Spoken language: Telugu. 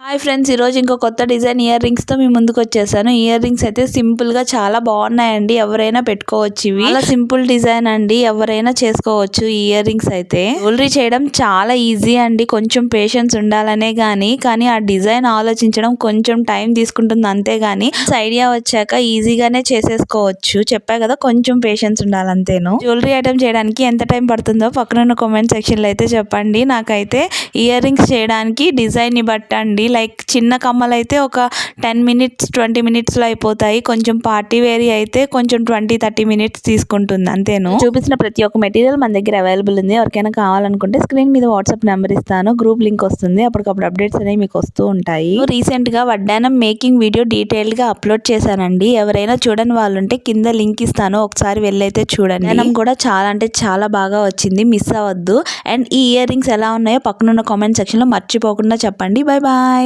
హాయ్ ఫ్రెండ్స్, ఈరోజు ఇంకో కొత్త డిజైన్ ఇయర్ రింగ్స్తో మీ ముందుకు వచ్చేసాను. ఇయర్ రింగ్స్ అయితే సింపుల్గా చాలా బాగున్నాయండి. ఎవరైనా పెట్టుకోవచ్చు. ఇవి చాలా సింపుల్ డిజైన్ అండి, ఎవరైనా చేసుకోవచ్చు. ఈ ఇయర్ రింగ్స్ అయితే జ్యువెలరీ చేయడం చాలా ఈజీ అండి. కొంచెం పేషెన్స్ ఉండాలనే కానీ ఆ డిజైన్ ఆలోచించడం కొంచెం టైం తీసుకుంటుంది. అంతేగాని ఐడియా వచ్చాక ఈజీగానే చేసేసుకోవచ్చు. చెప్పా కదా, కొంచెం పేషెన్స్ ఉండాలి అంతేను. జ్యువెలరీ ఐటమ్ చేయడానికి ఎంత టైం పడుతుందో పక్కన కామెంట్ సెక్షన్లో అయితే చెప్పండి. నాకైతే ఇయర్ రింగ్స్ చేయడానికి డిజైన్ ని బట్టండి. లైక్ చిన్న కమ్మలు అయితే ఒక 10 మినిట్స్ 20 మినిట్స్లో అయిపోతాయి. కొంచెం పార్టీ వేరీ అయితే కొంచెం 20-30 మినిట్స్ తీసుకుంటుంది అంతేను. చూపించిన ప్రతి ఒక్క మెటీరియల్ మన దగ్గర అవైలబుల్ ఉంది. ఎవరికైనా కావాలనుకుంటే స్క్రీన్ మీద వాట్సాప్ నెంబర్ ఇస్తాను, గ్రూప్ లింక్ వస్తుంది. అప్పటికప్పుడు అప్డేట్స్ అనేవి మీకు వస్తూ ఉంటాయి. రీసెంట్ గా వడ్డానం మేకింగ్ వీడియో డీటెయిల్డ్ గా అప్లోడ్ చేశానండి. ఎవరైనా చూడని వాళ్ళు ఉంటే కింద లింక్ ఇస్తాను, ఒకసారి వెళ్ళైతే చూడండి. వడ్డానం కూడా చాలా అంటే చాలా బాగా వచ్చింది, మిస్ అవ్వద్దు. అండ్ ఈ ఇయర్ రింగ్స్ ఎలా ఉన్నాయో పక్కనున్న కామెంట్ సెక్షన్ లో మర్చిపోకుండా చెప్పండి. Bye bye.